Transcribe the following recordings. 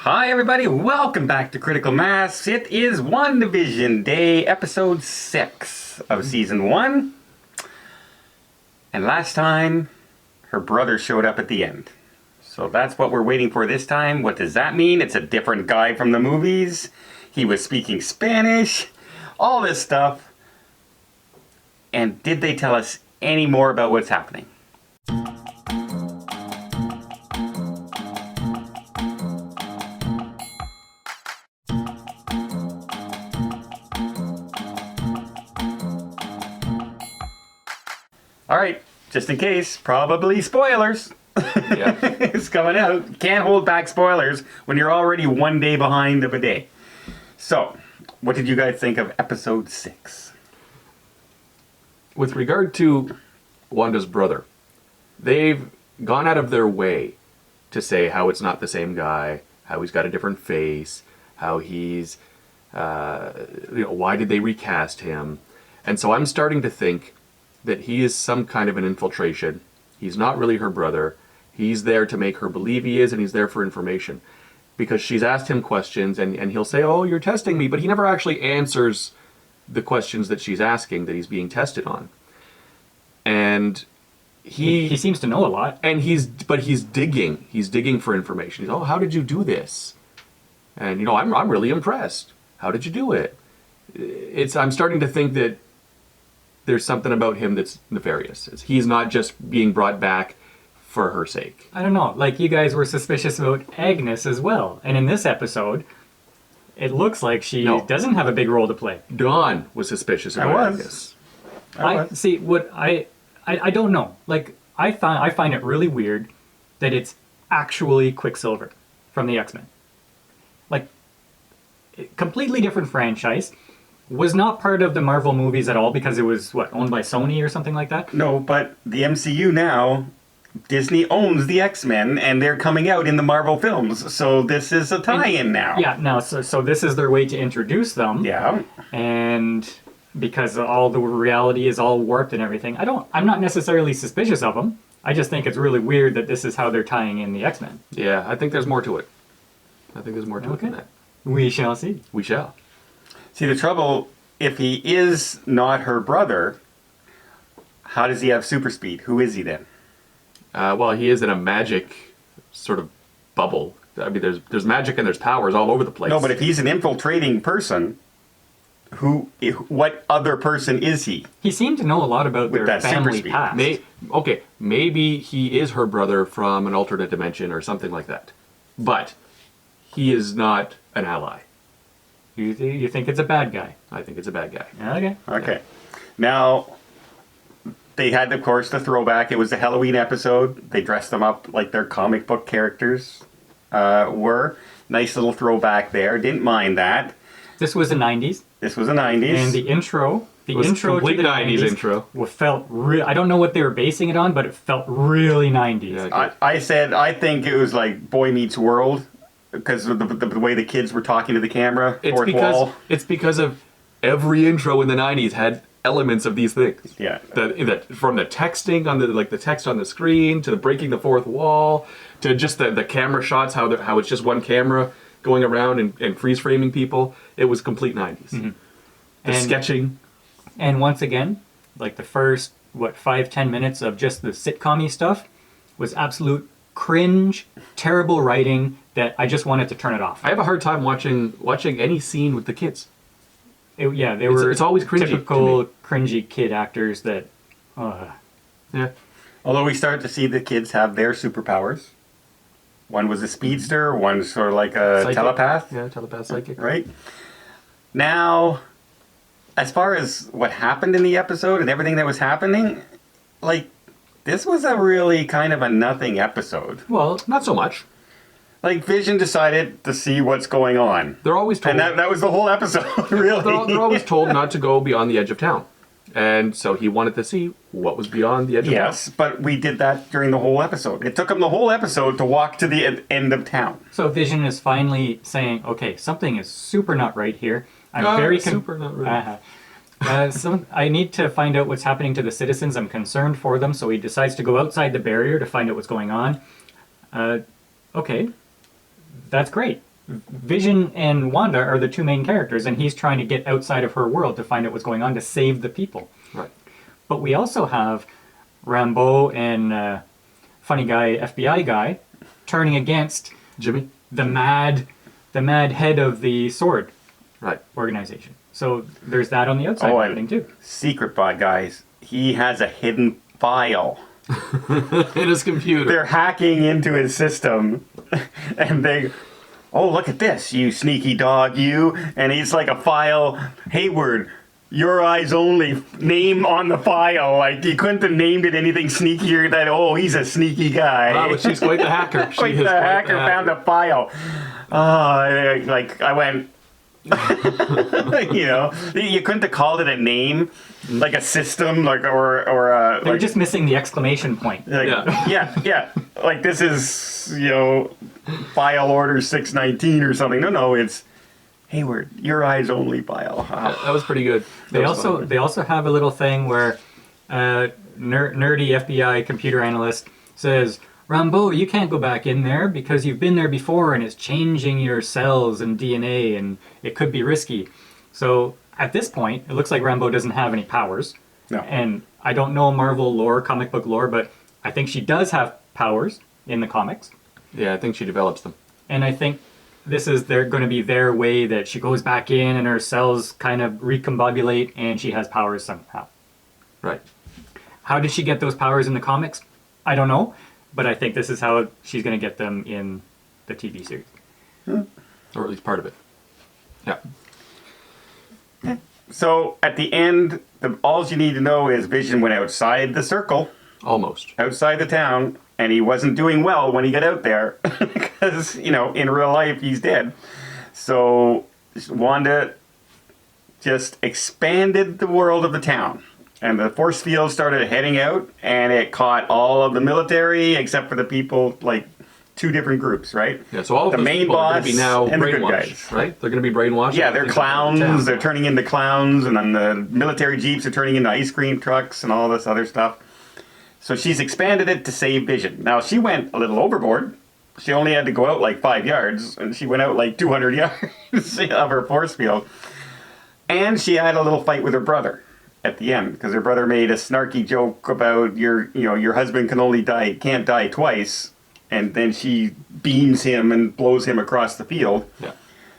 Hi everybody, welcome back to Critical Mass. It is WandaVision Day, episode 6 of season 1. And last time, her brother showed up at the end. So that's what we're waiting for this time. What does that mean? It's a different guy from the movies. He was speaking Spanish. All this stuff. And did they tell us any more about what's happening? Alright, just in case, probably spoilers. Yeah. It's coming out. Can't hold back spoilers when you're already one day behind of a day. So, what did you guys think of episode 6? With regard to Wanda's brother, they've gone out of their way to say how it's not the same guy, how he's got a different face, how he's, why did they recast him? And so I'm starting to think that he is some kind of an infiltration. He's not really her brother. He's there to make her believe he is, and he's there for information. Because she's asked him questions, and he'll say, oh, you're testing me, but he never actually answers the questions that she's asking, that he's being tested on. And he seems to know a lot. And he's digging. He's digging for information. He's, oh, how did you do this? And, I'm really impressed. How did you do it? I'm starting to think that there's something about him that's nefarious. He's not just being brought back for her sake. I don't know. Like, you guys were suspicious about Agnes as well. And in this episode, it looks like she doesn't have a big role to play. Dawn was suspicious about Agnes. See, what I don't know. Like, I find it really weird that it's actually Quicksilver from the X-Men. Like, completely different franchise. Was not part of the Marvel movies at all because it was, owned by Sony or something like that? No, but the MCU now, Disney owns the X-Men, and they're coming out in the Marvel films, so this is a tie-in now. Yeah, now, so this is their way to introduce them. Yeah. And because all the reality is all warped and everything, I'm not necessarily suspicious of them. I just think it's really weird that this is how they're tying in the X-Men. Yeah, I think there's more to it. I think there's more to it than that. We shall see. We shall. See, the trouble, if he is not her brother, how does he have super speed? Who is he then? Well, he is in a magic sort of bubble. I mean, there's magic and there's powers all over the place. No, but if he's an infiltrating person, what other person is he? He seemed to know a lot about With their that super family speed. past. Maybe he is her brother from an alternate dimension or something like that. But he is not an ally. You think it's a bad guy? I think it's a bad guy. Okay. Okay. Now, they had, of course, the throwback. It was a Halloween episode. They dressed them up like their comic book characters were. Nice little throwback there. Didn't mind that. This was the 90s. This was the 90s. And the intro It was intro complete to the 90s intro. felt I don't know what they were basing it on, but it felt really 90s. Yeah, I think it was like Boy Meets World because of the way the kids were talking to the camera. It's because of every intro in the 90s had elements of these things. Yeah. That from the texting on the text on the screen to the breaking the fourth wall to just the camera shots, how it's just one camera going around and freeze framing people. It was complete 90s. Mm-hmm. The sketching. And once again, like the first 5-10 minutes of just the sitcom-y stuff was absolute cringe, terrible writing that I just wanted to turn it off. I have a hard time watching any scene with the kids. It's always cringy typical cringy kid actors that. Yeah. Although we start to see the kids have their superpowers. One was a speedster, one's sort of like a Psychic. telepath. Yeah, telepath psychic. Right? Now, as far as what happened in the episode and everything that was happening, like, this was a really kind of a nothing episode. Well, not so much. Like, Vision decided to see what's going on. They're always told. And that was the whole episode, really. They're always told not to go beyond the edge of town. And so he wanted to see what was beyond the edge of town. Yes, but we did that during the whole episode. It took him the whole episode to walk to the end of town. So Vision is finally saying, okay, something is super not right here. I'm very super not right. So I need to find out what's happening to the citizens. I'm concerned for them. So he decides to go outside the barrier to find out what's going on. Okay, that's great. Vision and Wanda are the two main characters, and he's trying to get outside of her world to find out what's going on to save the people. Right. But we also have Rambeau and funny guy, FBI guy, turning against Jimmy? the mad head of the Sword Right. organization. So there's that on the outside Oh, happening too. Secret bot, guys. He has a hidden file. In his computer. They're hacking into his system, and they, oh, look at this, you sneaky dog, you. And he's like a file, Hayward, your eyes only, name on the file. Like, you couldn't have named it anything sneakier than, oh, he's a sneaky guy. Ah, but she's quite the hacker. She Like is the quite hacker found a file. Oh, like, I went, you know, you couldn't have called it a name, like a system, like, or They're like, just missing the exclamation point. like, Yeah. yeah. Like, this is, you know, file order 619 or something. No, it's Hayward, your eyes only file. That was pretty good. They That was also have a little thing where nerdy FBI computer analyst says, Rambeau, you can't go back in there because you've been there before and it's changing your cells and DNA and it could be risky. So at this point, it looks like Rambeau doesn't have any powers. No. And I don't know Marvel lore, comic book lore, but I think she does have powers in the comics. Yeah, I think she develops them. And I think this is going to be their way that she goes back in and her cells kind of recombobulate and she has powers somehow. Right. How did she get those powers in the comics? I don't know, but I think this is how she's going to get them in the TV series. Or at least part of it. Yeah. So at the end, all you need to know is Vision went outside the circle, Almost. outside the town, and he wasn't doing well when he got out there because, you know, in real life he's dead. So Wanda just expanded the world of the town, and the force field started heading out, and it caught all of the military except for the people, like 2 different groups, right? Yeah, so all of the those main people are going boss to be now and the good brainwashed, guys. right? They're going to be brainwashed. Yeah, they're Things about the town. clowns. They're turning into clowns, and then the military jeeps are turning into ice cream trucks and all this other stuff. So she's expanded it to save Vision. Now, she went a little overboard. She only had to go out like 5 yards, and she went out like 200 yards of her force field. And she had a little fight with her brother at the end, because her brother made a snarky joke about your husband can't die twice, and then she beams him and blows him across the field. Yeah.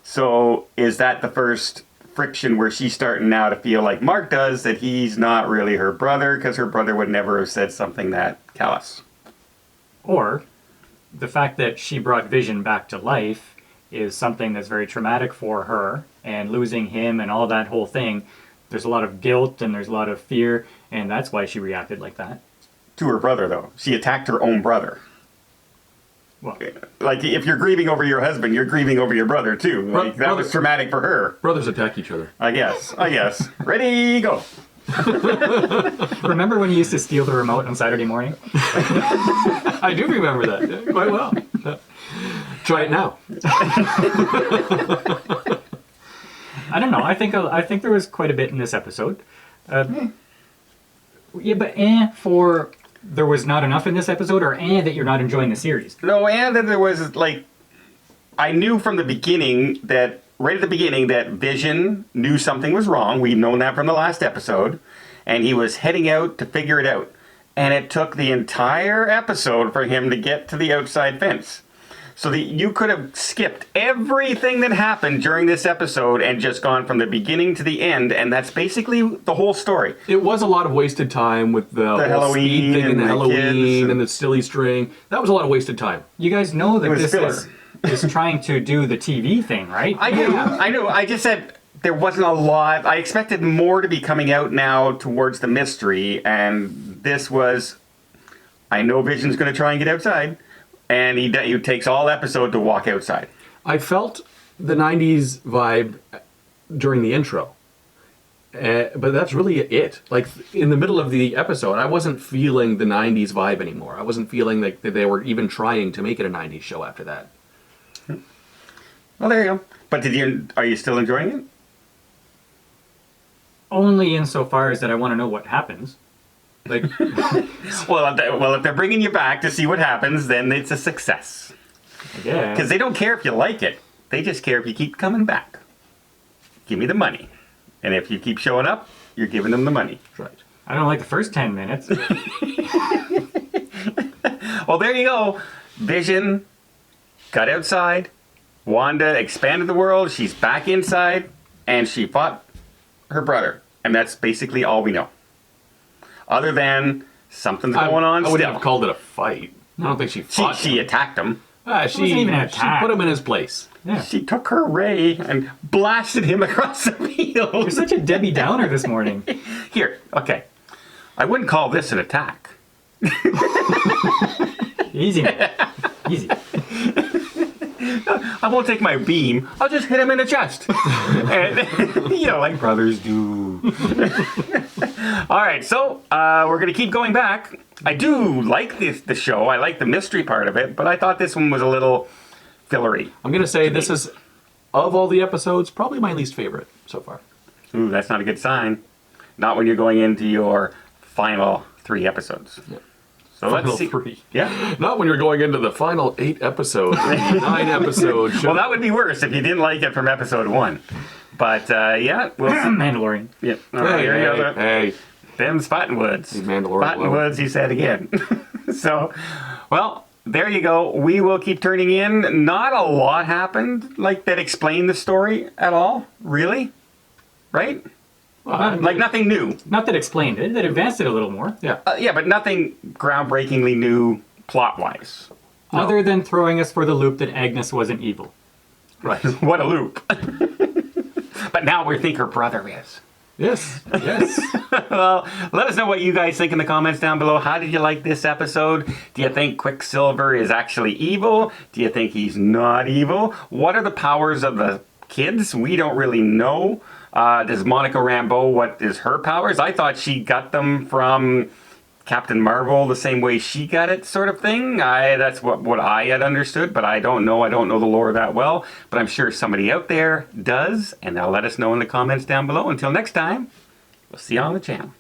So is that the first friction where she's starting now to feel like Mark does, that he's not really her brother, because her brother would never have said something that callous? Or the fact that she brought Vision back to life is something that's very traumatic for her, and losing him and all that whole thing, there's a lot of guilt and there's a lot of fear, and that's why she reacted like that. To her brother, though. She attacked her own brother. Well, Like, if you're grieving over your husband, you're grieving over your brother, too. Like, that was traumatic for her. Brothers attack each other. I guess. Ready, go. remember when you used to steal the remote on Saturday morning? I do remember that quite well. Try it now. I don't know. I think there was quite a bit in this episode. Yeah, but for there was not enough in this episode, or that you're not enjoying the series. No, and then there was, like, I knew from the beginning that, right at the beginning, that Vision knew something was wrong. We've known that from the last episode. And he was heading out to figure it out. And it took the entire episode for him to get to the outside fence. So that you could have skipped everything that happened during this episode and just gone from the beginning to the end, and that's basically the whole story. It was a lot of wasted time with the whole Halloween speed thing and and the the Halloween kids and the silly string. That was a lot of wasted time. You guys know that It was this filler. is trying to do the TV thing, right? I know. I just said there wasn't a lot. I expected more to be coming out now towards the mystery, and this was, I know Vision's going to try and get outside, and he takes all episode to walk outside. I felt the 90s vibe during the intro. But that's really it. Like, in the middle of the episode, I wasn't feeling the 90s vibe anymore. I wasn't feeling like that they were even trying to make it a 90s show after that. Well, there you go. But are you still enjoying it? Only insofar as that I want to know what happens. Like, Well, if they're bringing you back to see what happens, then it's a success. yeah. Because they don't care if you like it. They just care if you keep coming back. Give me the money. And if you keep showing up, you're giving them the money. That's right. I don't like the first 10 minutes. Well, there you go. Vision got outside. Wanda expanded the world. She's back inside. And she fought her brother. And that's basically all we know. Other than something's going on I wouldn't still. have called it a fight. I don't think she fought. She attacked him. She wasn't even an she attack. put him in his place. Yeah. She took her ray and blasted him across the You're field. such a Debbie Downer this morning. Here, okay. I wouldn't call this an attack. Easy, man. Easy. I won't take my beam. I'll just hit him in the chest. And, like brothers do. All right, so we're going to keep going back. I do like the show. I like the mystery part of it, but I thought this one was a little fillery. I'm going to say this is, of all the episodes, probably my least favorite so far. Ooh, that's not a good sign. Not when you're going into your final 3 episodes. Yeah. So Final let's see. 3. Yeah. Not when you're going into the final 8 episodes, 9 episodes. Well, that would be worse if you didn't like it from episode 1. But yeah, we'll see. Mandalorian. Yeah. All right, here you go. Hey, Them's Spottenwoods. These Mandalorian Spottenwoods, he said again. So, well, there you go. We will keep turning in. Not a lot happened, like, that explained the story at all, really. Right? Like, nothing new. Not that explained it, that advanced it a little more. yeah. Yeah, but nothing groundbreakingly new plot-wise. Other than throwing us for the loop that Agnes wasn't evil. Right. What a loop. But now we think her brother is. Yes. Yes. Well, let us know what you guys think in the comments down below. How did you like this episode? Do you think Quicksilver is actually evil? Do you think he's not evil? What are the powers of the kids? We don't really know. Does Monica Rambeau, what is her powers? I thought she got them from Captain Marvel the same way she got it, sort of thing. That's what I had understood, but I don't know. I don't know the lore that well, but I'm sure somebody out there does, and they'll let us know in the comments down below. Until next time, we'll see you on the channel.